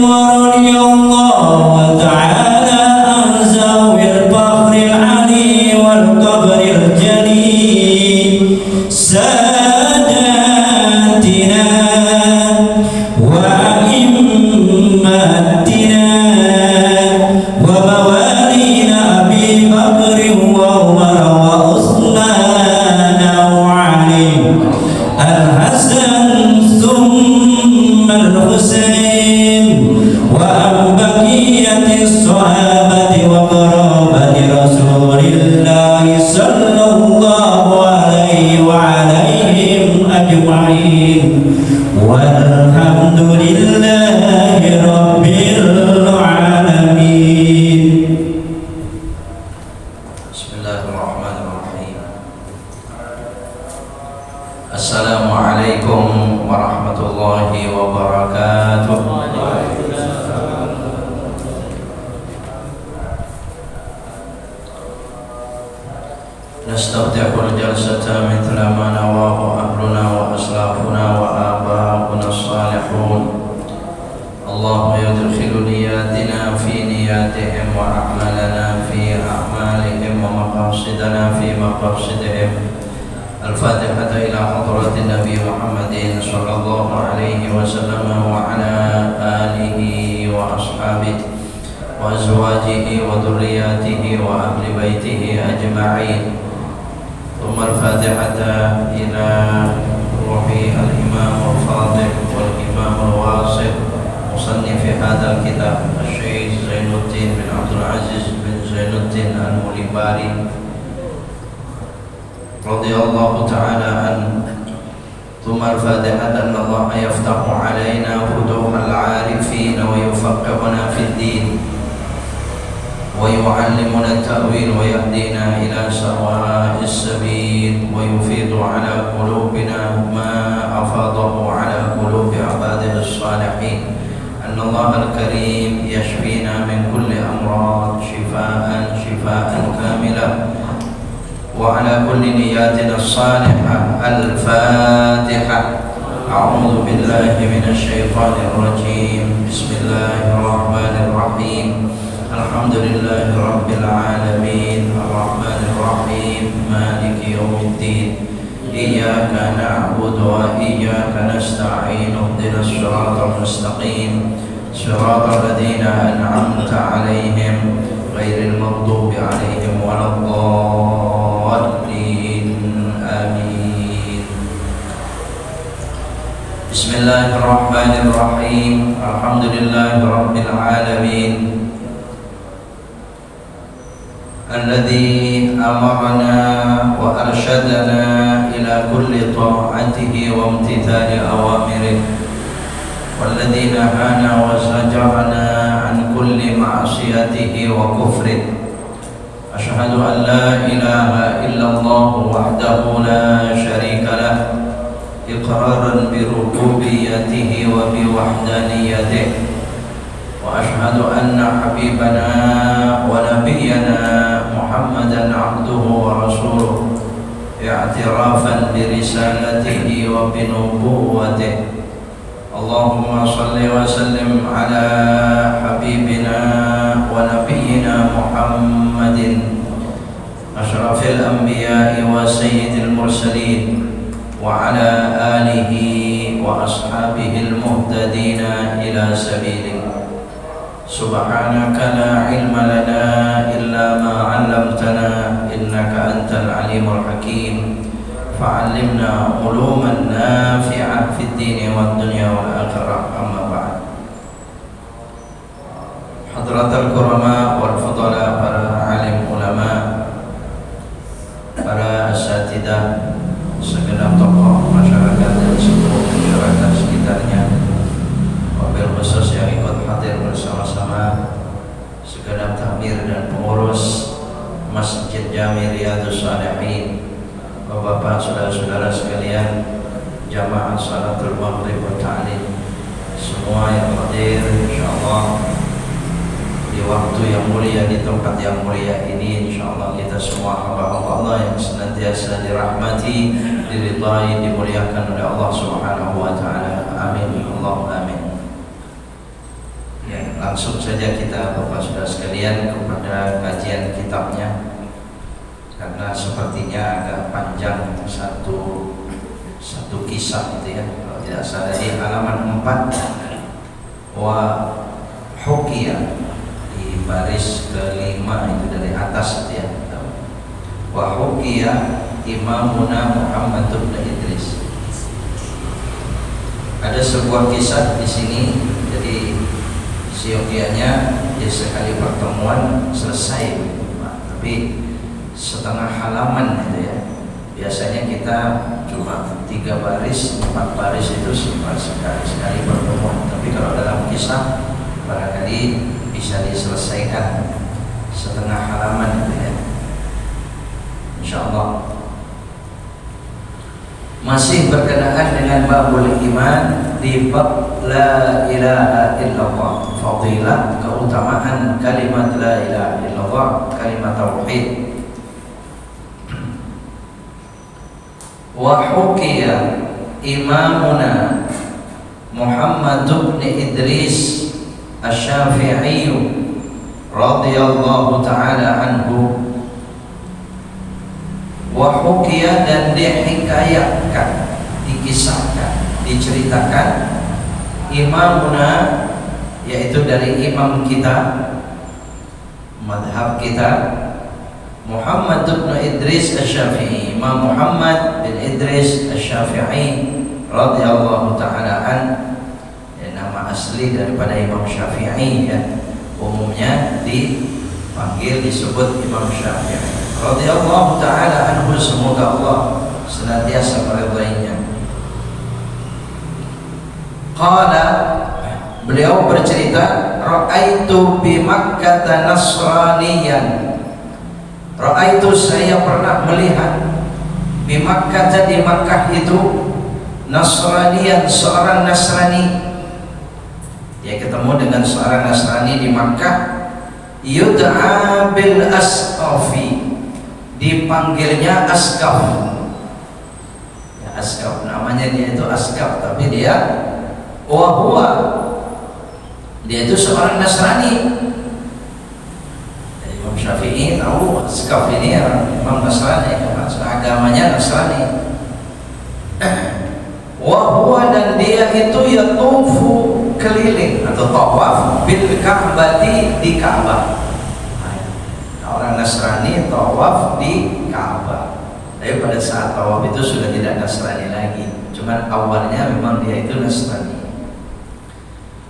ورضي الله تعالى عن ذوي الفخر العلي والقبر الجليل ساداتنا وأئمتنا وموالينا أبي بكر وعمر وعثمان وعلي الحسن ثم الحسين وعن بقية الصحابة وقرابة رسول الله صلى الله عليه وعليهم أجمعين والحمد لله رب العالمين. Bismillahirrahmanirrahim. Assalamualaikum warahmatullahi wabarakatuh. Nastaftihul jalsata mithla ma nawahu ahluna wa aslafuna wa aba'una as-salihun. Allah yudkhilu niyatina fi niyatihim wa a'malana fi a'malihim wa maqasidana fi maqasidihim. Al-Fatihah ila hadratin Nabi Muhammadin sallallahu alaihi wasallam wa ala alihi wa ashabihi wa azwajihi wa dhurriyyatihi wa ahli baitihi ajma'in. Thumma al-Fatihah ila ruhi al-Imam al-Fadil wal Imam al-Wasif musannif hadha al-kitab Syekh Zainuddin bin Abdul Aziz bin Zainuddin al-Mulibari radhiyallahu ta'ala an. Thumma al-Fatihah anna Allah yaftahu alaina futuhal 'arifin wa yufaqqihuna fid din wa yu'allimuna at-ta'wil wa yahdina ila sawa'is sabil wa yufidu ala qulubina ma afadahu ala qulubi 'ibadihi as-salihin. Anna Allah al-Karim yashfina min kulli amrad shifaan kamilah wa ala kulli niyatina as-salihah. Al-Fatihah. A'udzu billahi minasy syaithanir rajim. Bismillahirrahmanirrahim. Alhamdulillahi rabbil alamin. Ar-Rahmanir Rahim. Maliki yaumiddin. Iyyaka na'budu wa iyyaka nasta'in. Ihdinas siratal mustaqim. Siratal ladzina an'amta 'alaihim ghairil maghdubi 'alaihim waladdallin. Amin. Bismillahirrahmanirrahim. Alhamdulillahi rabbil alamin. Alladzi amarna wa arsyadana ila kulli ta'atihi wa imtithali awamirihi walladzi nahana wa zajarana an kulli ma'siyatihi wa kufrihi. Asyhadu an la ilaha illallah wahdahu la syarika lah iqraran bi rububiyyatihi wa bi wahdaniyatihi. Wa asyhadu anna habibana wa nabiyyana Muhammadan abduhu wa rasuluh i'tirafan bi risalatihi wa bi nubuwwatihi. Allahumma salli wa sallim ala habibina wa nabiyyina Muhammadin asyrafil anbiya'i wa sayyidil mursalin wa ala alihi wa ashabihil muhtadina ila sabilihi. Subhanaka la ilma lana illa ma 'allamtana innaka antal alimul hakim. Fa'allimna uluman nafi'ah fid dini wad dunya wal akhirah. Amma ba'd. Hadratul kurama wal fudala, para alim ulama, para asatidah, segenap tokoh masyarakat dan seluruh masyarakat sekitarnya, wabil khusus yang ikut hadir bersama-sama, segenap takmir dan pengurus Masjid Jami Riyadhus Shalihin, bapak-bapak, saudara-saudara sekalian, jamaah salatul maghrib wa ta'lim, semua yang hadir insyaallah di waktu yang mulia, di tempat yang mulia ini. Insyaallah kita semua hamba Allah yang senantiasa dirahmati, diridai, dimuliakan oleh Allah Subhanahu wa taala. Amin. Allahumma amin. langsung saja kita Bapak Saudara sekalian kepada kajian kitabnya, karena sepertinya agak panjang satu kisah itu ya. Kalau tidak salah di halaman 4 wa hukiya, di baris kelima itu dari atas itu ya. Wa hukiya Imamuna Muhammad bin Idris. Ada sebuah kisah di sini. Jadi siokianya ya sekali pertemuan selesai, tapi setengah halaman itu ya. Biasanya kita cuma 3 baris, 4 baris itu sekali pertemuan. Tapi kalau dalam kisah barangkali bisa diselesaikan setengah halaman itu ya, insyaallah. Masih berkenaan dengan babul iman di bab la ilaha illallah, fadilah keutamaan kalimat la ilaha illallah, kalimat tauhid. Wa hukiya imamuna Muhammad bin Idris Asy-Syafi'i radhiyallahu taala anhu. Wa hukiya, dan dihikayatkan, dikisahkan, diceritakan imamuna, yaitu dari imam kita, madhab kita, Muhammad bin Idris Asy-Syafi'i, Imam Muhammad bin Idris Asy-Syafi'i radhiyallahu taala an, ya, nama asli daripada Imam Syafi'i ya, umumnya dipanggil disebut Imam Syafi'i radhiyallahu taala anhu, semoga Allah senantiasa meridainya. Qala, beliau bercerita, ra'aitu bi Makkah nasraniyan. Ra'aitu, saya pernah melihat, bi Makkah, di Makkah itu, nasraniyan, seorang Nasrani. Dia ketemu dengan seorang Nasrani di Makkah, yud'a bil asqafi, dipanggilnya Asqaf. Ya, Asqaf namanya, dia itu Asqaf, tapi dia huwa, dia itu seorang Nasrani. Imam Syafi'i tahu Asqaf ini Imam Nasrani, karena agamanya Nasrani. Huwa, dan dia itu yatufu, keliling atau tawaf bil Ka'bati, di Ka'bah. Orang Nasrani tawaf di Ka'bah. Tapi pada saat tawaf itu sudah tidak Nasrani lagi. Cuman awalnya memang dia itu Nasrani.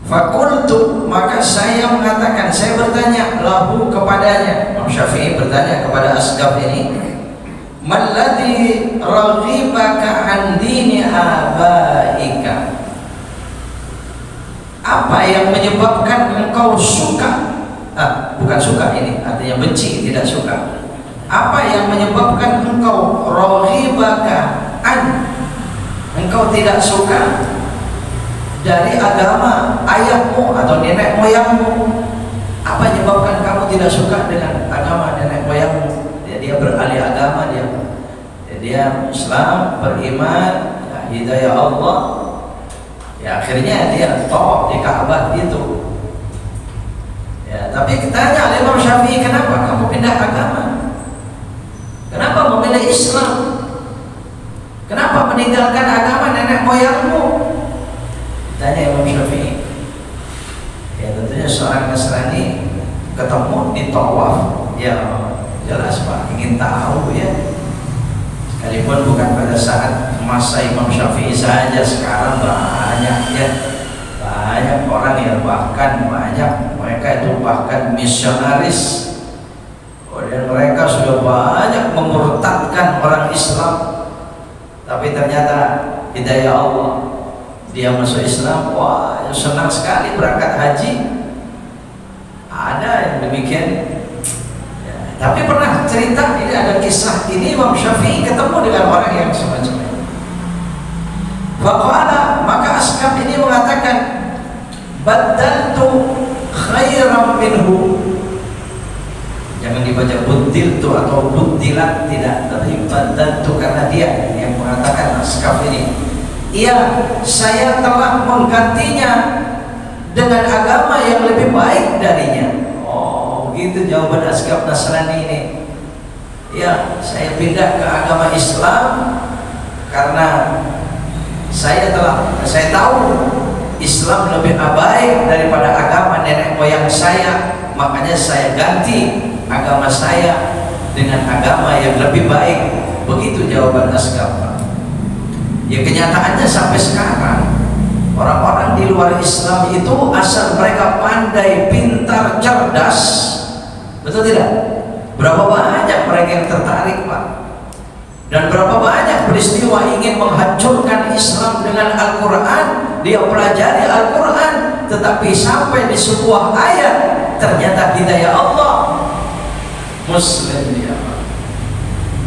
Fakultu, maka saya mengatakan, saya bertanya lahu, kepadanya. Imam Syafi'i bertanya kepada Asqaf ini, malladhi raghibaka an dini abaika, apa yang menyebabkan engkau suka, bukan suka ini artinya benci, tidak suka. Apa yang menyebabkan engkau raghibaka an, engkau tidak suka dari agama ayahmu atau nenek moyangmu? Apa yang menyebabkan kamu tidak suka dengan agama nenek moyangmu? Dia beralih agama, dia Islam, beriman, ya, hidayah Allah, ya akhirnya dia tawaf di Ka'bah itu. Ya, tapi ditanya oleh Imam Syafi'i, kenapa kamu pindah agama? Kenapa memilih Islam? Kenapa meninggalkan agama nenek moyangmu? Tanya Imam Syafi'i. Ya tentunya seorang Nasrani ketemu di tawaf, ya jelas Pak, ingin tahu ya. Sekalipun bukan pada saat masa Imam Syafi'i saja, sekarang banyak ya, banyak orang yang bahkan banyak mereka itu bahkan misionaris. Dan mereka sudah banyak memurtadkan orang Islam, tapi ternyata hidayah Allah, dia masuk Islam, wah senang sekali berangkat haji. Ada yang demikian ya, tapi pernah cerita, ini ada kisah ini, Imam Syafi'i ketemu dengan orang yang semacam ini. Faqala, maka Asqaf ini mengatakan, badaltu khairan minhu. Jangan dibaca budiltu atau budilat, tidak, tapi badaltu, karena dia yang mengatakan Asqaf ini, iya, saya telah menggantinya dengan agama yang yang lebih baik darinya. Oh, gitu jawaban Asgaf Nasrani ini. Ya, saya pindah ke agama Islam karena saya tahu Islam lebih baik daripada agama nenek moyang saya, makanya saya ganti agama saya dengan agama yang lebih baik. Begitu jawaban Asgaf. Ya, kenyataannya sampai sekarang orang-orang di luar Islam itu asal mereka pandai, pintar, cerdas, betul tidak? Berapa banyak mereka yang tertarik, Pak? Dan berapa banyak peristiwa ingin menghancurkan Islam dengan Al-Quran. Dia pelajari Al-Quran, tetapi sampai di sebuah ayat ternyata hidayah Allah, Muslim dia,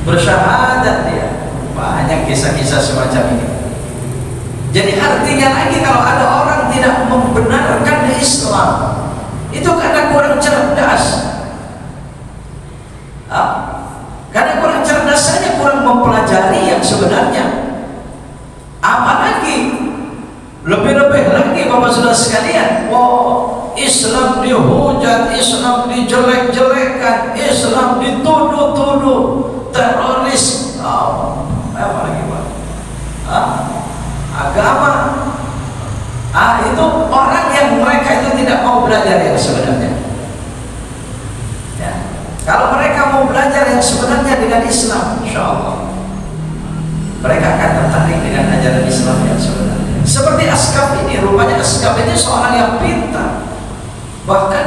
bersyahadat dia. Banyak kisah-kisah semacam ini. Jadi artinya lagi, kalau ada orang tidak membenarkan Islam, itu karena kurang cerdas. Karena kurang cerdas saja, kurang mempelajari yang sebenarnya. Apalagi lebih-lebih lagi Bapak Saudara sekalian, Islam dihujat, Islam dijelek-jelekan, Islam dituduh-tuduh teroris. Apa lagi, Pak? Agama. Itu orang yang mereka itu tidak mau belajar yang sebenarnya. Ya. Kalau mereka mau belajar yang sebenarnya dengan Islam, insya Allah mereka akan tertarik dengan ajaran Islam yang sebenarnya. Seperti Asgaf ini, rupanya Asgaf ini seorang yang pintar, bahkan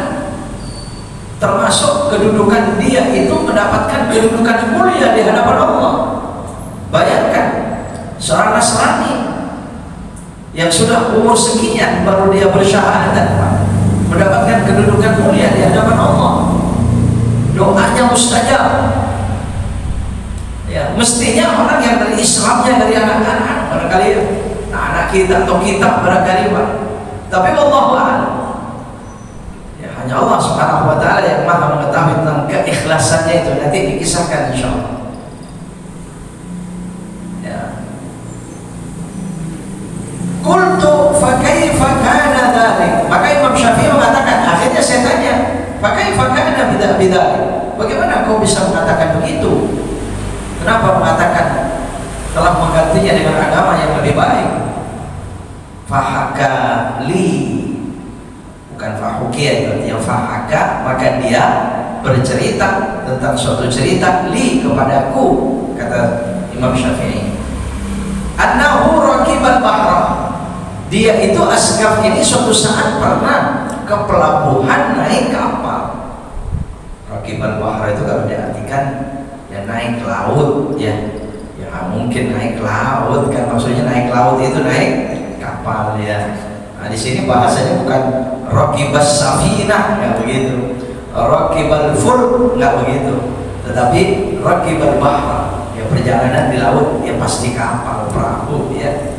termasuk kedudukan dia itu mendapatkan kedudukan mulia di hadapan Allah. Bayangkan, seorang Nasrani yang sudah umur sekian baru dia bersyahadat, mendapatkan kedudukan mulia di hadapan Allah. Doanya mustajab. Ya, mestinya orang yang dari Islamnya dari anak-anak, barangkali anak kita atau kita barangkali, Pak. Tapi wallahu a'lam. Ya, hanya Allah Subhanahu wa taala yang Maha mengetahui tentang keikhlasannya itu, nanti dikisahkan insyaallah. Ya. Qultu fa kaifa kana dzalik? Maka Imam Syafi'i mengatakan, akhirnya saya tanya, fa kaifa kana bidzalik? Bagaimana kau bisa mengatakan begitu? Kenapa mengatakan telah menggantinya dengan agama yang lebih baik? Fahaka li, bukan fahukia, itu artinya fahaka, maka dia bercerita tentang suatu cerita li kepadaku, kata Imam Syafi'i. Annahu raqibal bahra, dia itu Asgaf ini suatu saat pernah ke pelabuhan naik kapal. Raqibal bahra itu kalau diartikan ya naik ke laut, ya mungkin naik ke laut kan, maksudnya naik ke laut itu naik kapal ya. Nah, di sini bahasanya bukan raqibas safinah, nggak begitu. Raqibal fulk, nggak begitu. Tetapi raqibal bahra, ya perjalanan di laut, ya pasti kapal, perahu ya.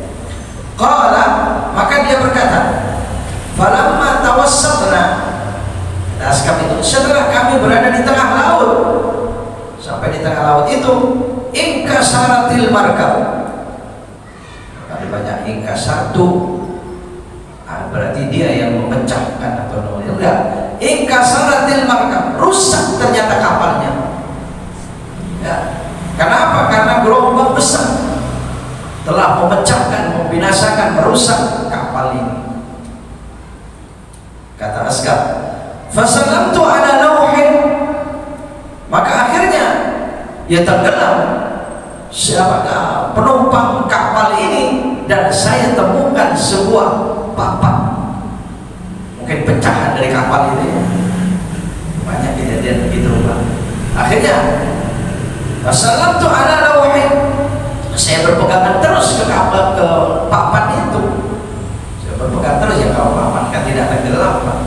Qala, maka dia berkata, falamma tawassatna, Asgaf itu, setelah kami berada di tengah laut, sampai di tengah laut itu, inkasaratil markab. Kalau banyak inkasatu, berarti dia yang memecahkan atau enggak. Inkasaratil markab, rusak ternyata kapalnya. Ya. Kenapa? Karena gelombang besar telah memecahkan, membinasakan, merusak kapal ini. Kata Asgaf, fasallamtu ala lauhin, maka akhirnya dia tenggelam siapakah penumpang kapal ini, dan saya temukan sebuah papan, mungkin pecahan dari kapal itu ya. Banyak kejadian begitu, Pak. Akhirnya fasallamtu ala lauhin, saya berpegangan terus ke kapal, ke papan itu. Saya berpegang terus, ya kalau papan kan tidak tenggelam, Pak.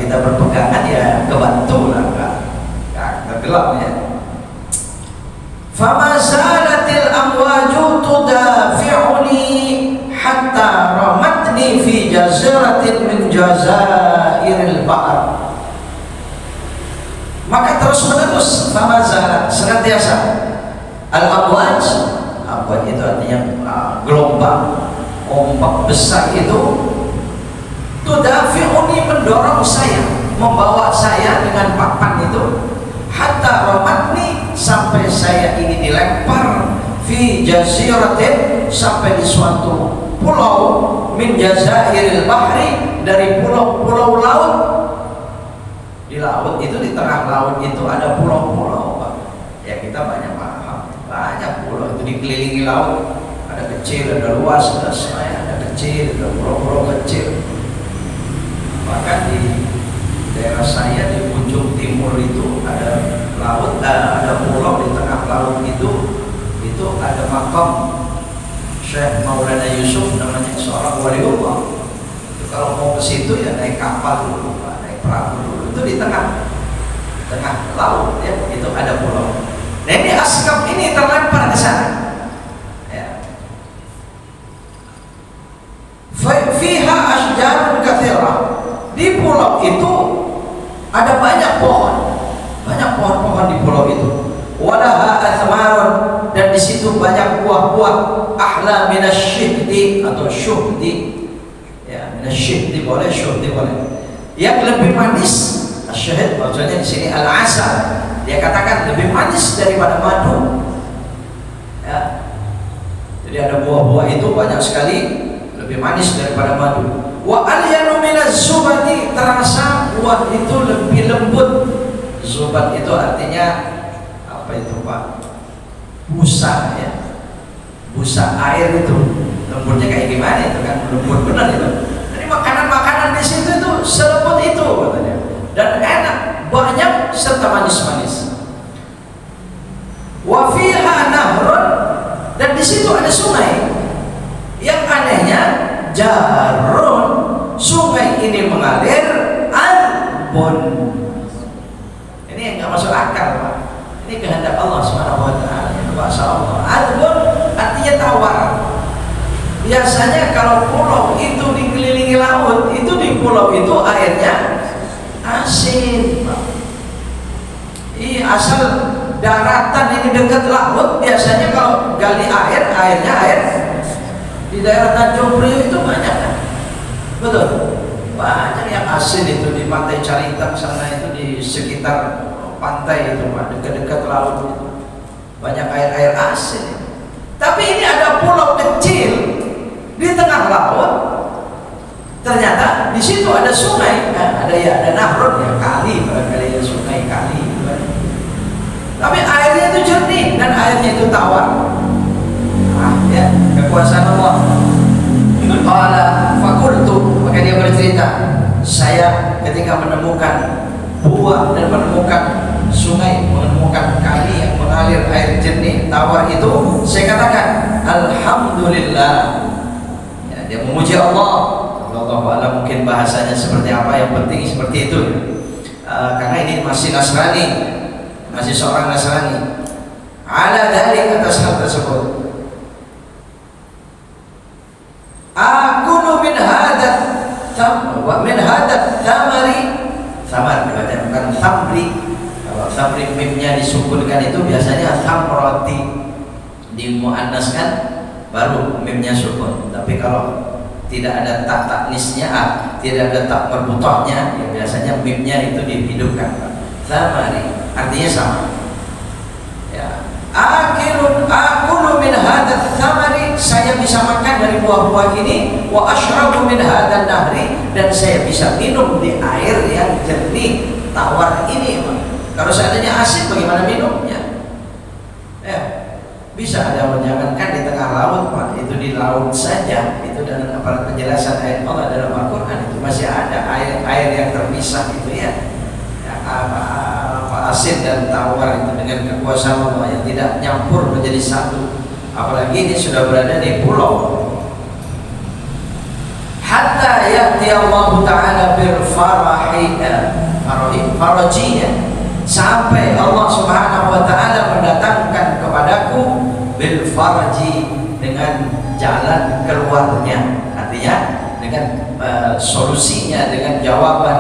Kita berpegangan ya kebantu lah, nggak tenggelam ya. Fama zalatil amwaju tudafi'uni hatta ramatni fi jaziratin min jazairil bahr. Maka terus menerus, fama zalat, senantiasa, al amwaj, amwaj itu artinya gelombang, ombak besar itu, tudafi'uni, mendorong saya, membawa saya dengan papan itu, hatta romatni, sampai saya ini dilempar fi jaziratin, sampai di suatu pulau, min jazairil bahri, dari pulau-pulau laut. Di laut itu, di tengah laut itu ada pulau-pulau, Pak. Ya kita banyak paham, banyak pulau itu dikelilingi laut, ada kecil, ada luas, ada semuanya, ada kecil, ada pulau-pulau kecil. Bahkan di daerah saya di ujung timur itu ada laut, ada pulau di tengah laut itu ada makam Syekh Maulana Yusuf, namanya seorang waliullah. Kalau mau ke situ ya naik kapal dulu, naik perahu dulu. Itu di tengah laut ya, itu ada pulau. Nah ini Askab ini terlempar ke sana. Ya. Fiha asjarun katsirah. Di pulau itu ada banyak pohon-pohon di pulau itu. Walaha athmarun, dan di situ banyak buah-buah ahla minasyihdi atau syuhdi. Ya, minasyihdi boleh, syuhdi boleh. Yang lebih manis, asyhad maksudnya di sini al-asal. Dia katakan lebih manis daripada madu. Ya. Jadi ada buah-buah itu banyak sekali lebih manis daripada madu. Wa alyanu minaz zubati, terasa buah itu lebih lembut. Zubat itu artinya apa itu Pak? Busa ya, busa air itu lembutnya kayak gimana itu kan, lembut benar itu. Jadi makanan-makanan di situ itu selembut itu katanya, dan enak, banyak serta manis-manis. Wa fiha nahrun, dan di situ ada sungai. Yang anehnya jarun, sungai ini mengalir albun. Ini yang nggak masuk akal Pak. Ini kehendak Allah Subhanahu wa taala. Masya Allah. Albun artinya tawar. Biasanya kalau pulau itu dikelilingi laut, itu di pulau itu airnya asin. Asal daratan ini dekat laut, biasanya kalau gali airnya air di daerah Tanjung Priok itu banyak kan? Betul. Banyak yang asin itu di pantai Carita sana, itu di sekitar pantai itu Pak, dekat-dekat laut itu banyak air asin. Tapi ini ada pulau kecil di tengah laut, ternyata di situ ada sungai, ada nahrun ya, kali barangkali ya, sungai kali. Tapi airnya itu jernih dan airnya itu tawar. Ya, kekuasaan Allah. Qala fakultu, maka dia bercerita, saya ketika menemukan buah dan menemukan sungai, menemukan kali yang mengalir air jernih tawar itu, saya katakan alhamdulillah. Ya, dia memuji Allah. Allah mungkin bahasanya seperti apa, yang penting seperti itu. Karena ini masih Nasrani, masih seorang Nasrani. Ala dalik, atas hal tersebut. Akulu min hadat tamari, samar dibaca, bukan tamri. Kalau tamri mimnya disukunkan itu biasanya tamroti, dimuannaskan baru mimnya sukun. Tapi kalau tidak ada tak taknisnya, tidak ada tak merbutohnya, ya biasanya mimnya itu dihidupkan. Tamari artinya sama. Ya. Akulu min hadat tamari, saya bisa makan dari buah-buah ini. Wa ashrabu min hadan nahri, dan saya bisa minum di air yang jernih tawar ini. Kalau seandainya asin bagaimana minumnya? Ya, bisa ada, jangankan di tengah laut Pak, itu di laut saja, itu dalam aparat penjelasan ayat Allah dalam Al-Quran itu masih ada air yang terpisah itu ya, apa asin dan tawar itu dengan kekuasaan Allah yang tidak nyampur menjadi satu. Apalagi ini sudah berada di pulau. Hatta ya'ti Allah Ta'ala bil farajiyah, sampai Allah Subhanahu wa taala mendatangkan kepadaku bil farji, dengan jalan keluarnya, artinya dengan solusinya, dengan jawaban,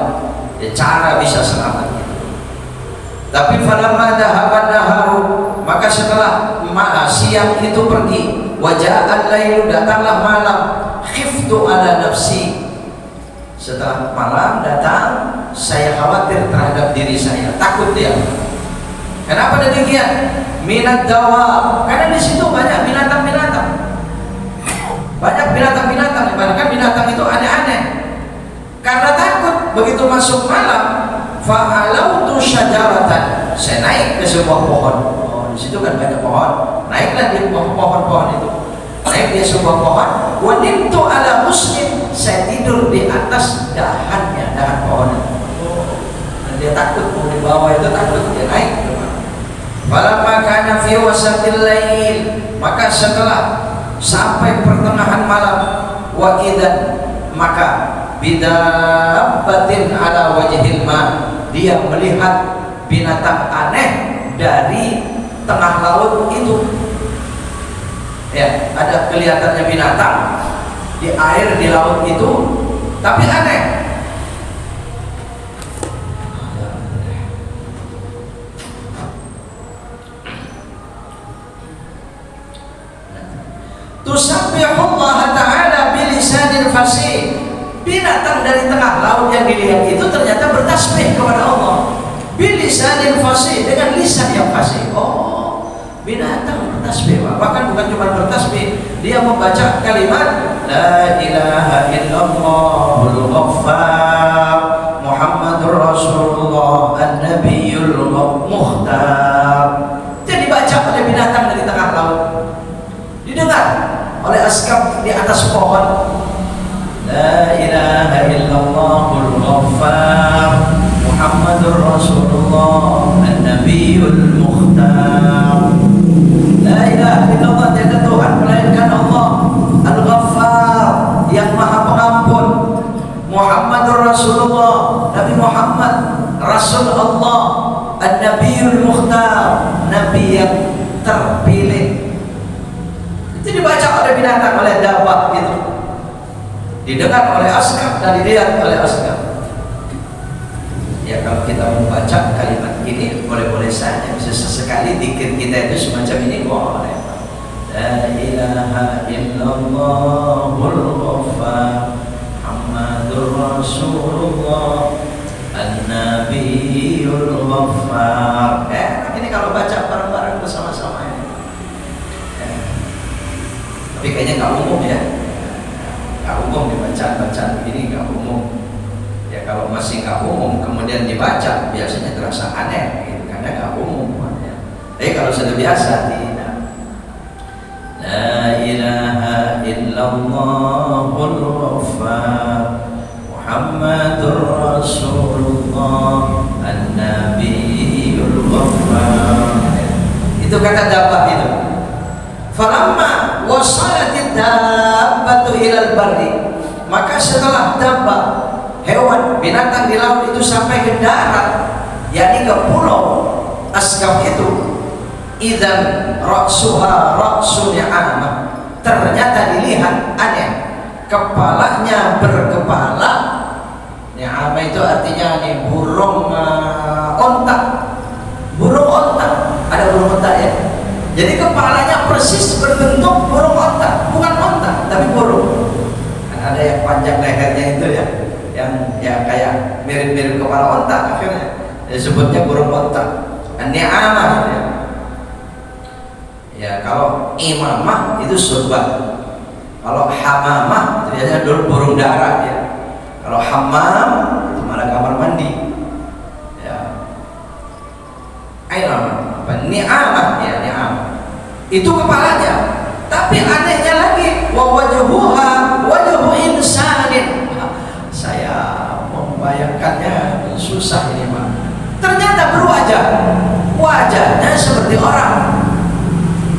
cara bisa selamat itu. Tapi falamma dhahaban naharu, maka setelah siang itu pergi, waja'al lailu, datanglah malam, khiftu ala nafsi, Setelah malam datang, saya khawatir terhadap diri saya, takut dia. Kenapa demikian? Minat dawa, karena di situ banyak binatang-binatang. Banyak binatang-binatang, bahkan binatang itu aneh-aneh. Karena takut, begitu masuk malam, fa'alautu syajaratan, saya naik ke sebuah pohon. Oh, di situ kan banyak pohon. Naiklah di pohon-pohon itu. Naik di sebuah pohon. Wanimtu ala muslim, saya tidur di atas dahannya, dahan pohon. Oh, dan dia takut mau di bawah itu, takut dia naik. Falamma kana fi wasatil lail, maka setelah sampai pertengahan malam, wa idzan, maka bidabbatin ala wajhil ma, dia melihat binatang aneh dari tengah laut itu. Ya, ada kelihatannya binatang di air, di laut itu, tapi aneh. Tusabbihullah ta'ala bilisanil fasih. Binatang dari tengah laut yang dilihat itu ternyata bertasbih kepada Allah bilisanil fasih, dengan lisan yang fasih. Oh, binatang bertasbih, bahkan bukan cuma bertasbih, dia membaca kalimat la ilaha illallahul ghaffar Muhammadur Rasulullah an-nabiyul mukhtar. Jadi baca oleh binatang dari tengah laut, didengar oleh askab di atas pohon. La ilaha illallahul ghaffar Muhammadur Rasulullah an-nabiyul mukhtar. La ilaha illallah, tiada Tuhan melainkan Allah, Al-Ghaffar, yang Maha Pengampun. Muhammadur Rasulullah, Nabi Muhammad Rasul Allah, an-nabiyul mukhtar, nabi yang terpilih. Itu dibaca oleh binatang, oleh dabbah gitu, didengar oleh askar dan dilihat oleh askar. Ya, kalau kita membaca kalimat ini boleh-boleh saja, bisa sesekali dikir kita itu semacam ini boleh. La ilaha illallahul ghaffar Muhammadur Rasulullah an-nabiyul ghaffar. Ini kalau baca bareng-bareng bersama-sama ini. Tapi kayaknya nggak umum ya, nggak umum dibaca-bacaan begini, nggak umum. Ya kalau masih nggak umum kemudian dibaca, biasanya terasa aneh gitu, karena nggak umum ya. Tapi kalau sudah biasa, tidak. La ilaha illallahul ghaffar Muhammadur Rasulullah an-nabiyul ghaffar. Itu kata dabbah itu. Falamma wasalatid dabbatu ilal barri, maka setelah dabbah, hewan binatang di laut itu sampai ke darat, yakni ke pulau askaf itu, idzan ra'suha ra'su ni'amah, ternyata dilihat aneh, kepalanya berkepala. Ni'amah itu artinya nih burung ontak, burung ontak, ada burung ontak ya. Jadi kepalanya persis berbentuk burung ontak, bukan ontak tapi burung. Kan ada yang panjang lehernya itu ya, yang ya kayak mirip-mirip kepala ontak, akhirnya disebutnya burung ontak. Ni'amah ya. Ya kalau imamah itu surban, kalau hamamah itu biasanya dulu burung dara ya. Kalau hammam itu malah kamar mandi. Ya. Aina apa? Ni'amah ya, ni'amah. Itu kepalanya. Tapi anehnya lagi, wa wajhuha wajhu insanin. Saya membayangkannya susah ini, Pak. Ternyata berwajah. Wajahnya seperti orang.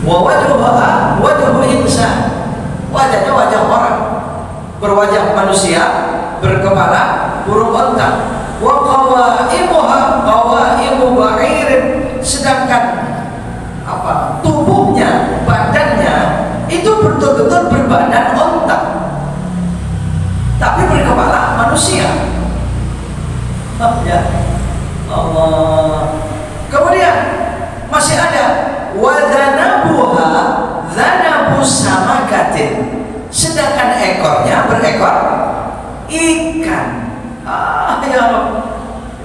Wa wajhuha wajhu insan. Wajahnya wajah orang. Berwajah manusia, berkepala burung onta. Wa qawaimuha qawaimu ba'irin, sedangkan apa? Tubuhnya, badannya itu betul-betul berbadan onta, tapi berkepala manusia. Oh ya Allah. Kemudian masih ada wadanabuha dzanabu samakatin, sedangkan ekornya berekor ikan. Ya Allah,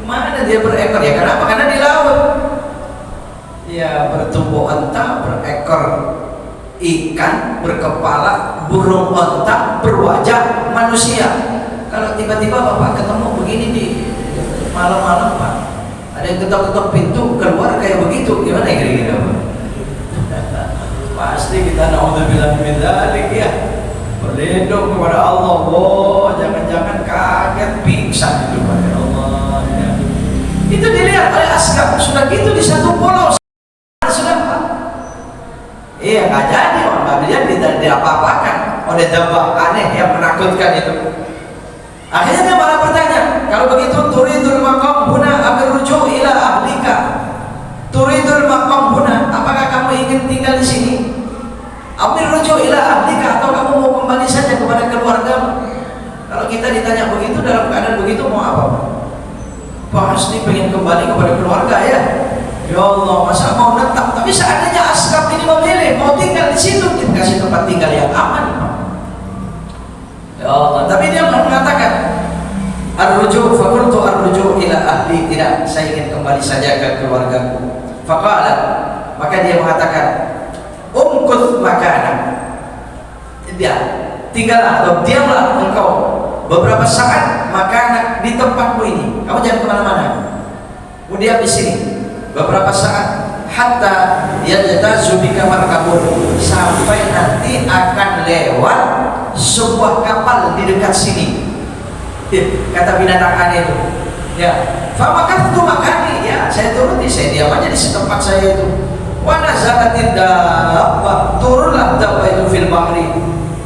mana dia berekor ya? Kenapa? Karena di laut. Ya, bertubuh onta, berekor ikan, berkepala burung onta, berwajah manusia. Kalau tiba-tiba Bapak ketemu begini di malam-malam Pak, ada yang ketok-ketok pintu keluar kayak begitu, gimana kira-kira Pak? Pasti kita naudzubillah min dzalik ya. Berlindung kepada Allah. Oh, jangan-jangan kaget pingsan itu pada Allah ya. Itu dilihat oleh Asgab, sudah gitu di satu pulau sudah Pak. Iya, nggak jadi orang Babylon tidak diapa-apakan oleh dabah aneh yang menakutkan itu. Akhirnya dia malah bertanya, kalau begitu turidul maqam huna amir rujuk ila ahlika. Turidul maqam huna, apakah kamu ingin tinggal di sini? Amir rujuk ila ahlika, atau kamu mau kembali saja kepada keluargamu? Kalau kita ditanya begitu, dalam keadaan begitu mau apa? Pasti pengen kembali kepada keluarga ya. Ya Allah, masa mau netap? Tapi seandainya Asgab ini memilih mau tinggal di situ, dikasih tempat tinggal yang aman. Ya Allah, tapi dia mengatakan ar-ruju' faqultu ar-ruju' ila ahli, tidak, saya ingin kembali saja ke keluargaku. Faqala, maka dia mengatakan umkuth makanan, dia tinggallah atau diamlah engkau beberapa saat makanan di tempatmu ini, kamu jangan kemana-mana, kemudian di sini beberapa saat, hatta yajtazu bika markabun, sampai nanti akan lewat sebuah kapal di dekat sini. Kata binatang aneh itu, ya, famakathu makani, ya, saya turuti, saya diam aja di tempat saya itu. Wa nazalatid dabbah, turunlah dabbah itu fil bahri.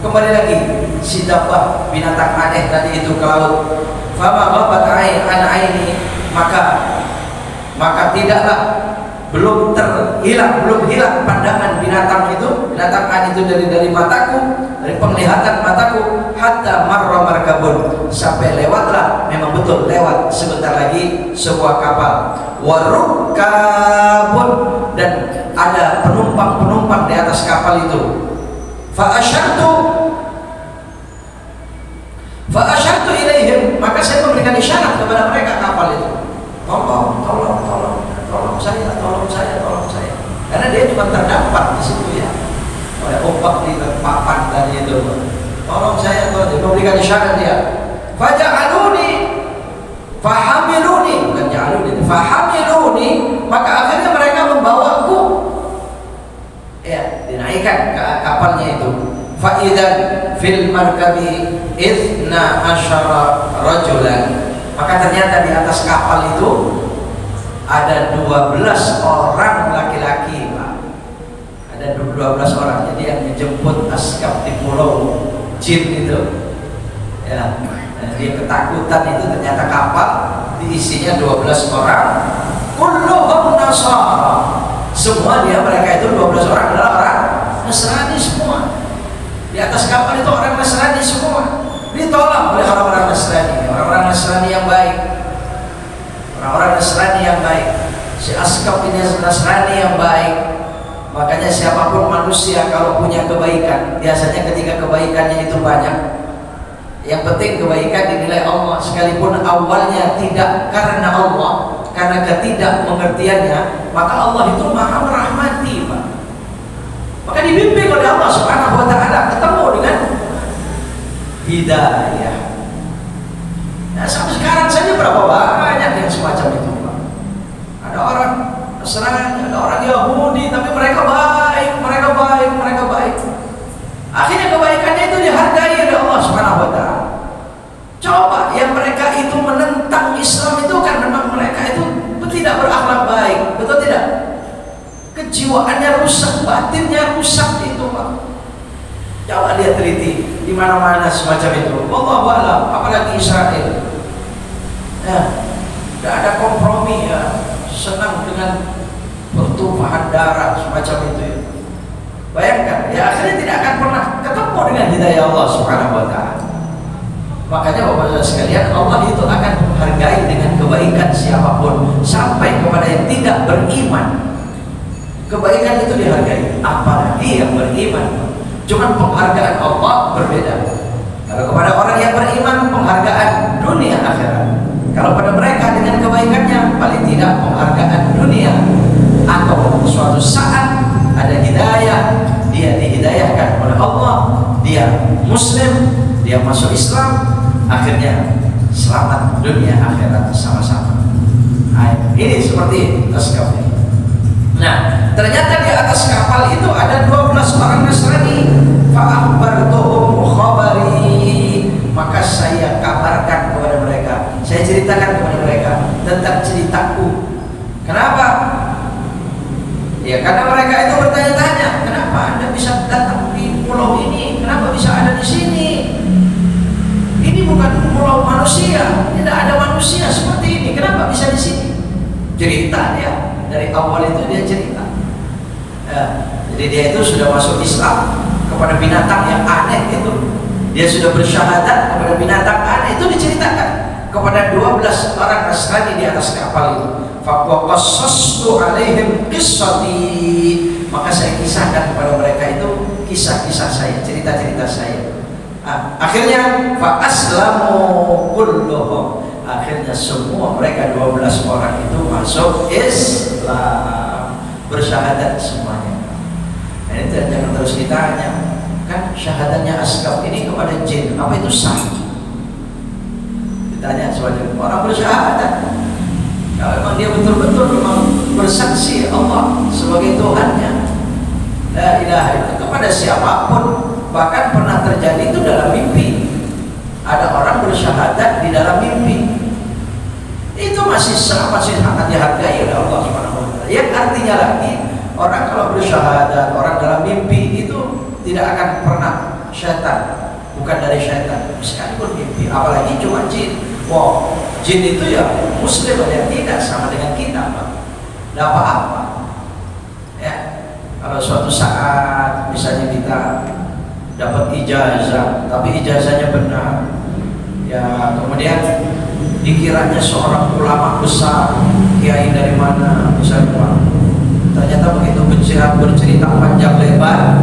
Kembali lagi si dabbah binatang aneh tadi itu ke laut. Fama ghabat an aini, maka tidaklah belum hilang pandangan binatang itu, binatang aneh itu dari mataku, dari penglihatan mataku, hatta marra markabun, sampai lewatlah, memang betul lewat sebentar lagi sebuah kapal, warukabun, dan ada penumpang di atas kapal itu. Fa asyartu ilaihim, maka saya memberikan isyarat kepada mereka kapal itu, tolong saya, karena dia cuma terdampar di situ ya, oleh ombak di papan tadi itu. Tolong saya, dia memberikan isyarat dia. Fahamiluni, bukan ja'aluni, fahamiluni, maka akhirnya mereka membawaku, ya, dinaikkan ke kapalnya itu. Fa'idan fil markabi ithna asyara rajulan, maka ternyata di atas kapal itu ada 12 orang laki-laki Pak. Ada 12 orang. Jadi yang dijemput Asgab di pulau Jin itu ya, dia ketakutan itu, ternyata kapal diisinya 12 orang, kulluhum nasara, semua mereka itu 12 orang adalah orang Nasrani semua. Di atas kapal itu orang Nasrani semua, ditolak oleh orang-orang Nasrani yang baik, orang-orang Nasrani yang baik. Si Asgab ini Nasrani yang baik. Makanya siapapun manusia kalau punya kebaikan, biasanya ketika kebaikannya itu banyak, yang penting kebaikan dinilai Allah, sekalipun awalnya tidak karena Allah, karena ketidakmengertiannya, maka Allah itu maha merahmati Pak. Maka dibimbing oleh Allah Subhanahu wa ta'ala ketemu dengan hidayah. Nah, sampai sekarang saja berapa banyak yang semacam itu Pak. Ada orang Nasrani, ada orang Yahudi, tapi mereka baik. Akhirnya kebaikannya itu dihargai oleh Allah Subhanahu wa ta'ala. Coba yang mereka itu menentang Islam itu kan memang mereka itu tidak berakhlak baik, betul tidak? Kejiwaannya rusak, batinnya rusak itu Pak. Coba lihat teliti di mana-mana semacam itu. Wallahu a'lam, apalagi Israel. Ya, tidak ada kompromi ya, senang dengan pertumpahan darah semacam itu ya. Bayangkan, ya akhirnya tidak akan pernah ketemu dengan hidayah Allah Subhanahu wa ta'ala. Makanya Bapak-Bapak sekalian, Allah itu akan menghargai dengan kebaikan siapapun, sampai kepada yang tidak beriman. Kebaikan itu dihargai, apalagi yang beriman. Cuman penghargaan Allah berbeda. Kalau Kalau kepada orang yang beriman penghargaan dunia akhirat. Kalau pada mereka dengan kebaikannya paling tidak penghargaan dunia, atau suatu saat ada hidayah, dia dihidayahkan oleh Allah, dia muslim, dia masuk Islam, akhirnya selamat dunia akhirat sama-sama. Nah, ini seperti atas kapal. Nah, ternyata di atas kapal itu ada 12 orang Nasrani. Fa'akhbartuhum khabari, maka saya kabarkan kepada mereka, saya ceritakan kepada mereka tentang ceritaku. Kenapa? Ya karena mereka itu bertanya-tanya, kenapa Anda bisa datang di pulau ini? Kenapa bisa ada di sini? Ini bukan pulau manusia, tidak ada manusia seperti ini. Kenapa bisa di sini? Cerita dia, dari awal itu dia cerita. Ya, jadi dia itu sudah masuk Islam kepada binatang yang aneh itu. Dia sudah bersyahadat kepada binatang aneh itu, diceritakan kepada 12 orang Nasrani di atas kapal itu. Faqassastu alaihim qissati, maka saya kisahkan kepada mereka itu kisah-kisah saya, cerita-cerita saya. Akhirnya fa aslamu kulluhum, akhirnya semua mereka 12 orang itu masuk Islam, bersyahadat semuanya. Nah, ini jangan terus ditanya, kan syahadatnya Asqaf ini kepada jin, apa itu sah? Ditanya sebagai orang bersyahadat, kalau memang dia betul-betul memang bersaksi Allah sebagai Tuhannya, la ilaha illallah, kepada siapapun. Bahkan pernah terjadi itu dalam mimpi, ada orang bersyahadat di dalam mimpi. Itu masih sangat dihargai oleh Allah Subhanahu wa taala. Yang artinya lagi, orang kalau bersyahadat, orang dalam mimpi itu tidak akan pernah syaitan, bukan dari syaitan sekalipun mimpi, apalagi cuma jin. Wow, jin itu ya muslim ada yang tidak, sama dengan kita, Pak. Tidak apa-apa. Ya, kalau suatu saat misalnya kita dapat ijazah, tapi ijazahnya benar, ya kemudian dikiranya seorang ulama besar, kiai dari mana misalnya, ternyata begitu bercerita panjang lebar,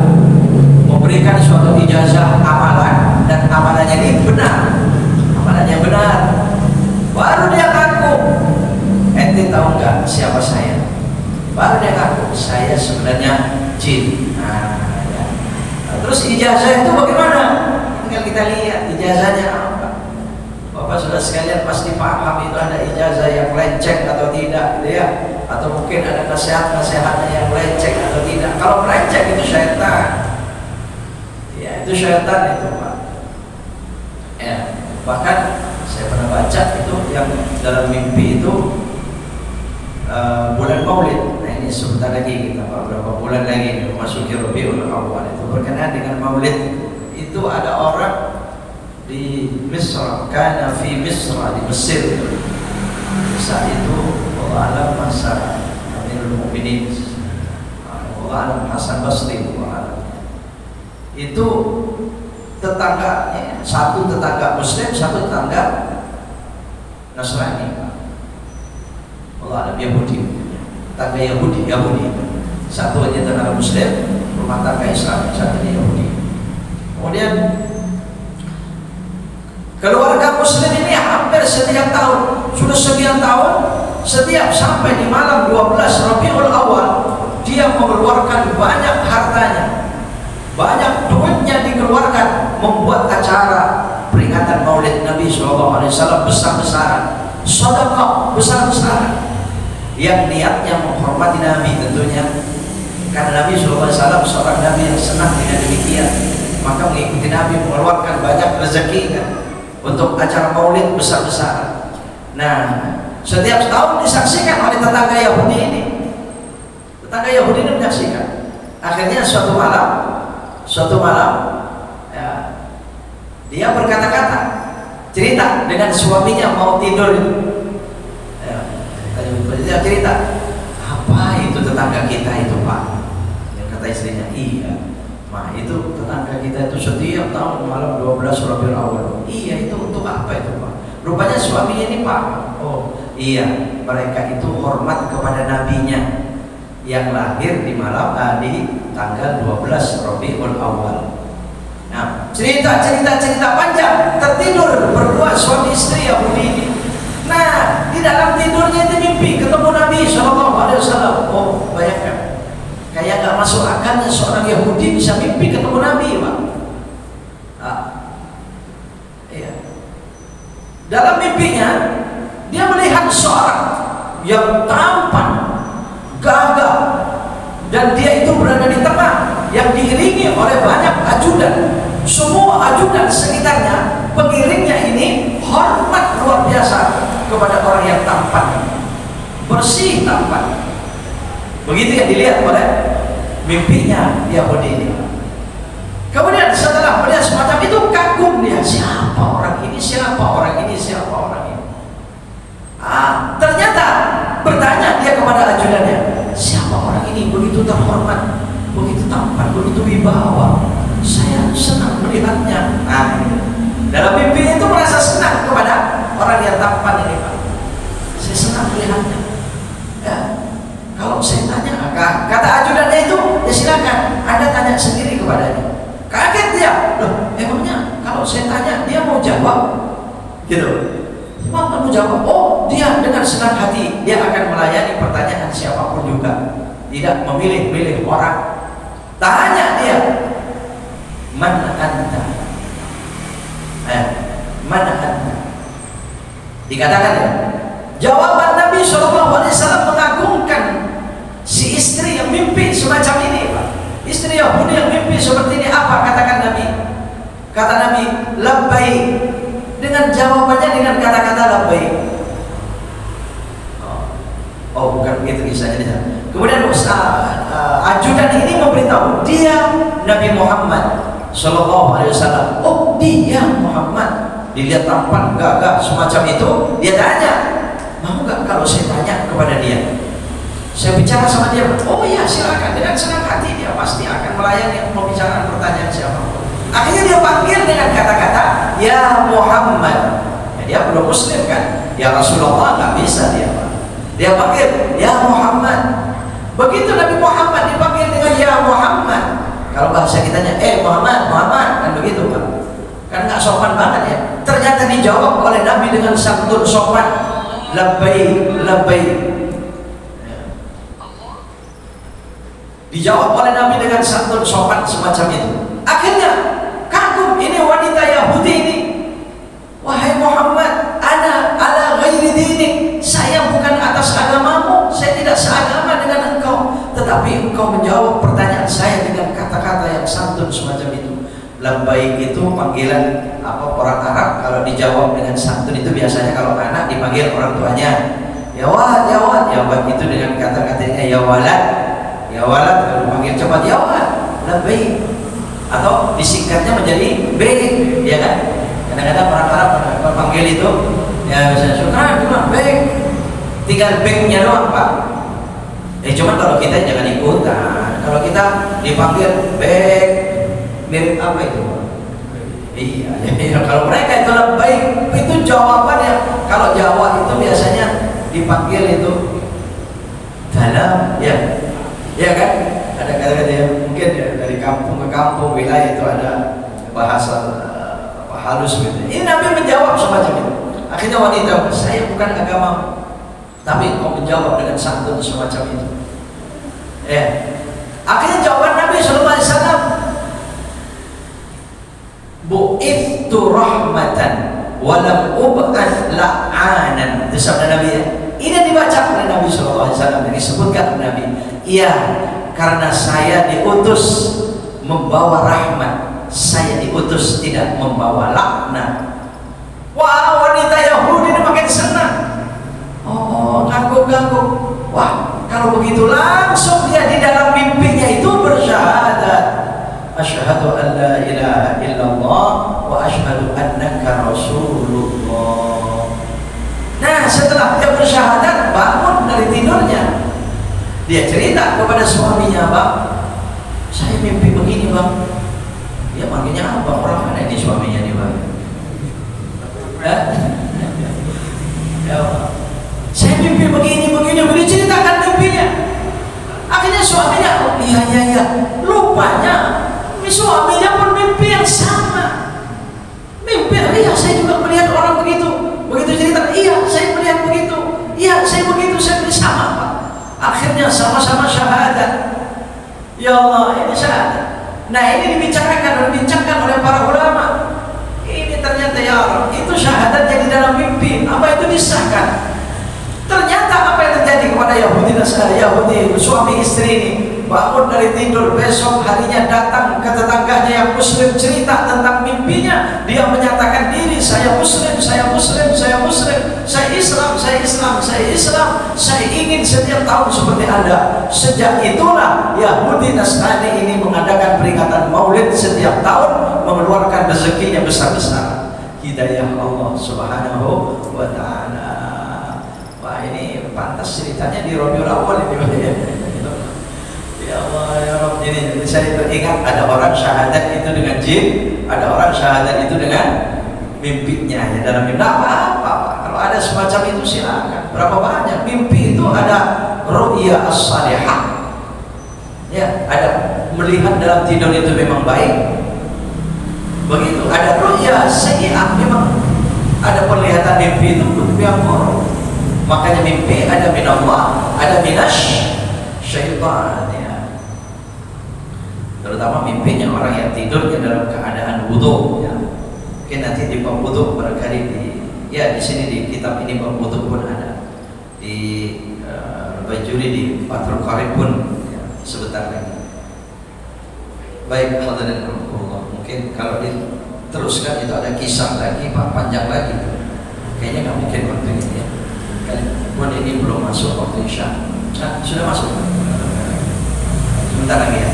memberikan suatu ijazah amalan, dan amalannya ini benar, amalannya benar, baru dia ngaku, ente tahu nggak siapa saya? Baru dia ngaku, saya sebenarnya jin. Terus ijazah itu bagaimana? Tinggal kita lihat ijazahnya apa. Bapak sudah sekalian pasti paham itu ada ijazah yang lecek atau tidak, gitu ya. Atau mungkin ada nasihat-nasihatnya yang lecek atau tidak. Kalau lecek itu syaitan. Ya, itu syaitan itu, Pak. Ya, bahkan saya pernah baca itu yang dalam mimpi itu bulan Maulid. Nah, ini sebentar lagi kita beberapa bulan lagi memasuki Rabiul Awal, itu berkenaan dengan Maulid. Itu ada orang di Misra, kana fi Misra, di Mesir. Saat itu Allah alam masa Amirul Mukminin, Allah alam Hasan Basri, itu tetangganya, satu tetangga Muslim, satu tetangga Nasrani. Allah alam Yahudi, tetangga Yahudi. Satu aja tetangga Muslim, rumah tangga Islam, satunya Yahudi. Kemudian keluarga Muslim ini hampir setiap tahun, sudah sekian tahun, setiap sampai di malam 12 Rabiul Awal, dia mengeluarkan banyak hartanya, banyak duitnya dikeluarkan, membuat acara peringatan Maulid Nabi SAW besar-besaran, sedekah besar-besaran, yang niatnya menghormati Nabi tentunya, karena Nabi SAW seorang Nabi yang senang dengan demikian, maka mengikuti Nabi, mengeluarkan banyak rezekinya untuk acara Maulid besar-besaran. Nah, setiap tahun disaksikan oleh tetangga Yahudi ini. Tetangga Yahudi ini menyaksikan. Akhirnya suatu malam, ya, dia berkata-kata, cerita dengan suaminya mau tidur. Dia cerita, apa itu tetangga kita itu, Pak? Yang kata istrinya, iya, Mak, itu tetangga kita itu setiap tahun malam 12 Rabiul Awal. Iya, itu untuk apa itu, Pak? Rupanya suaminya ini, Pak, oh iya, mereka itu hormat kepada nabinya yang lahir di malam di tanggal 12 Rabiul Awal. Nah, cerita panjang, tertidur berdua suami istri Yahudi ini. Nah, di dalam tidurnya itu mimpi ketemu Nabi SAW. Oh, bayangkan, kayak gak masuk akalnya seorang Yahudi bisa mimpi ketemu Nabi, Pak. Iya. Dalam mimpinya dia melihat seorang yang tampan, gagah, dan dia itu berada di tengah yang diiringi oleh banyak ajudan. Semua ajudan sekitarnya, pengiringnya ini hormat luar biasa kepada orang yang tampan, bersih, tampan. Begitu yang dilihat oleh mimpinya Yahudi ini. Kemudian setelah melihat semacam itu, kagum dia, siapa orang ini, siapa orang ini, siapa orang ini. Ternyata bertanya dia kepada ajudannya, siapa orang ini begitu terhormat, begitu tampan, begitu wibawa, saya senang melihatnya. Dalam mimpi itu merasa senang kepada orang yang tampan ini, Pak. Saya senang melihatnya. Ya, kalau saya tanya, kata ajudannya itu, ya silakan, Anda tanya sendiri kepadanya. Kaget dia, loh, emangnya kalau saya tanya dia mau jawab, gitu. Mau kamu jawab? Oh, dia dengan senang hati dia akan melayani pertanyaan siapapun juga, tidak memilih-milih orang. Tanya dia, man anta? Man anta? Dikatakan ya, jawaban Nabi SAW mengagumkan si istri yang mimpi semacam ini, Pak. Istri Yahudi yang mimpi seperti ini, apa katakan Nabi? Kata Nabi, labbaik. Dengan jawabannya dengan kata-kata labbaik. Oh, bukan begitu kisahnya. Kemudian ajudan ini memberitahu dia Nabi Muhammad SAW. Oh, dia Muhammad. Dilihat tampan, gagah, semacam itu. Dia tanya, mau nggak kalau saya tanya kepada dia? Saya bicara sama dia. Oh iya, silakan, dengan senang hati dia pasti akan melayani pembicaraan pertanyaan siapapun. Akhirnya dia panggil dengan kata-kata, ya Muhammad. Ya, dia belum muslim kan? Ya Rasulullah, nggak bisa dia. Dia panggil, ya Muhammad. Begitu Nabi Muhammad dipanggil dengan ya Muhammad. Kalau bahasa kitanya, Muhammad, kan begitu, Pak. Kan nggak sopan banget ya. Ternyata dijawab oleh Nabi dengan santun sopan, labbaik, labbaik. Dijawab oleh Nabi dengan santun sopan semacam itu. Akhirnya kagum ini wanita Yahudi ini. Wahai Muhammad, ana ala ghairi dinik. Saya bukan atas agamamu, saya tidak seagama dengan engkau, tetapi engkau menjawab pertanyaan saya dengan kata-kata yang santun semacam itu. Labbaik itu panggilan orang Arab, kalau dijawab dengan santun itu biasanya kalau anak dipanggil orang tuanya, ya wad, ya wad. Ya wad itu dengan kata-katanya ya walad. Ya walad, kalau dipanggil cepat ya walad, labbaik. Atau disingkatnya menjadi B, ya kan? Kadang-kadang orang Arab panggil itu ya misalnya syukran, cuma baik, tinggal baiknya doang, Pak. Cuma kalau kita jangan ikutan. Kalau kita dipanggil baik, mirip apa itu? Iya, kalau mereka itu baik, itu jawabannya. Kalau Jawa itu biasanya dipanggil itu dalam, ya kan? Ada kata-kata yang mungkin ya, dari kampung ke kampung, wilayah itu ada bahasa halus gitu. Ini Nabi menjawab semacam itu. Akhirnya wanita, saya bukan agama, tapi kau menjawab dengan santun semacam itu. Akhirnya jawaban Nabi SAW, bu'ithtu rahmatan walam ub'an la'anan. Itu sabda Nabi ya. Ini dibaca oleh Nabi SAW dan disebutkan oleh Nabi. Iya, karena saya diutus membawa rahmat, saya diutus tidak membawa laknat. Wah, wanita Yahudi ini makin senang. Oh, ngangguk-ngangguk. Wah, kalau begitu langsung dia di dalam mimpinya itu bersyahadat, asyhadu an la ilaha illallah wa asyhadu annaka rasulullah. Nah, setelah dia bersyahadat, bangun dari tidurnya. Dia cerita kepada suaminya, Bang, saya mimpi begini, Bang. Dia manggilnya apa? Orang mana ini suaminya nih, Bang? Saya mimpi begini, ceritakan mimpinya. Akhirnya suaminya, oh iya, lupanya suaminya pun mimpi yang sama. Begitu cerita, iya saya melihat begitu, iya saya begitu, saya beri sama Pak. Akhirnya sama-sama syahadat. Ya Allah, ini syahadat. Nah ini dibincangkan oleh para ulama. Ini ternyata ya Allah, itu syahadatnya di dalam mimpi. Apa itu disahkan? Ternyata apa yang terjadi kepada Yahudi suami istri ini, bangun dari tidur, besok harinya datang ke tetangganya yang muslim, cerita tentang mimpinya. Dia menyatakan diri, saya muslim, saya muslim, saya muslim, saya Islam, saya Islam, saya Islam, saya ingin setiap tahun seperti Anda. Sejak itulah Yahudi Nasrani ini mengadakan peringatan Maulid setiap tahun, mengeluarkan rezekinya besar-besar. Hidayah Allah Subhanahu wa ta'ala. Wah, ini pantas ceritanya di Rabiul Awal ini. Ya Allah ya Rabb, ini saya teringat ada orang syahadat itu dengan jin, ada orang syahadat itu dengan mimpinya ya dalam mimpi. Apa-apa, kalau ada semacam itu silakan. Berapa banyak mimpi itu ada ru'ya as-salihah. Ya, ada melihat dalam tidur itu memang baik. Begitu, ada ru'ya sayyi'ah, memang ada penglihatan mimpi itu yang buruk. Makanya mimpi ada min Allah, ada minasy syaitan ya. Terutama mimpinya orang yang tidurnya dalam keadaan wudu ya. Mungkin nanti di bab wudu barangkali di sini di kitab ini bab wudu pun ada. Di Bajuri di Fathul Qarib pun ya, sebentar lagi. Baik, hadirin Allah. Mungkin kalau diteruskan itu ada kisah lagi, Pak, panjang lagi. Kayaknya nggak mungkin waktu ini ya. Pun ini belum masuk waktu Isya. Nah, sudah masuk. Sebentar lagi ya.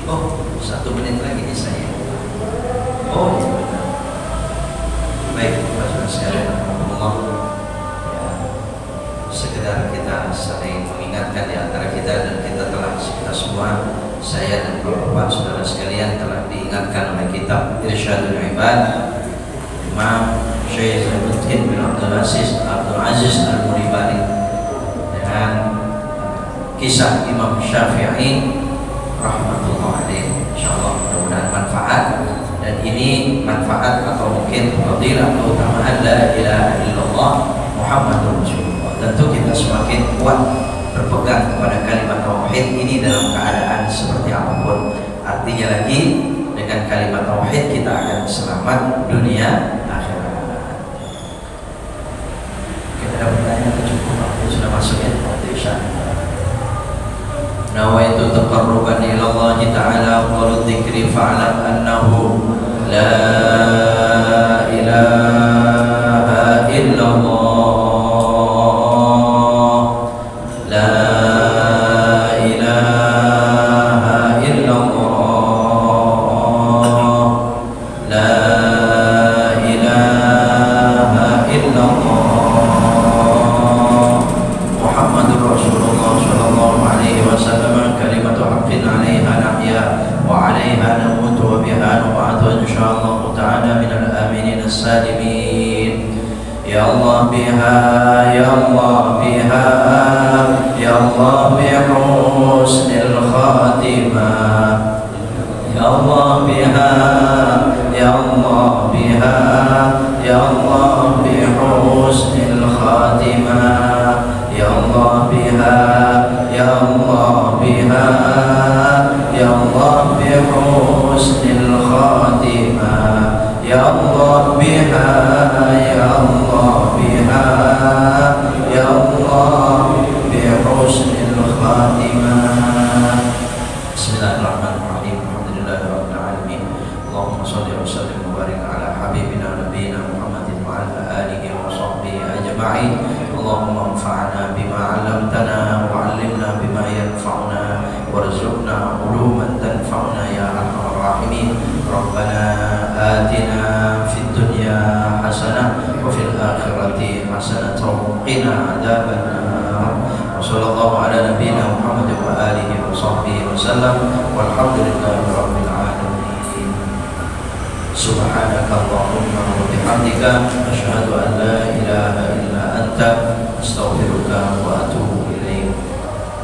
Oh, 1 menit lagi nih saya. Oh, baik, Bapak sekalian, Allah. Ya, sekedar kita saling mengingatkan di antara kita dan kita semua. Saya dan Bapak saudara sekalian telah diingatkan oleh kitab Irsyadul Ibad Imam Syekh Zainuddin bin Abdul Aziz Al-Muribari dengan kisah Imam Syafi'i rahmatullah alaih. Insyaallah mudah-mudahan manfaat, dan ini manfaat atau mungkin fadilah keutamaan la ilaha illallah Muhammadur Rasulullah. Tentu kita semakin kuat berpegang kepada kalimat tauhid ini dalam keadaan seperti apapun. Artinya lagi, dengan kalimat tauhid kita akan selamat dunia akhirat. Kita ada pertanyaan cukup, sudah masuk ya waktu Isya. Nawaitu taqarruban ila Allah Ta'ala wa dzikri fa'lam annahu la ilaha illallah.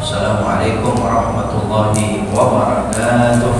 Assalamualaikum warahmatullahi wabarakatuh.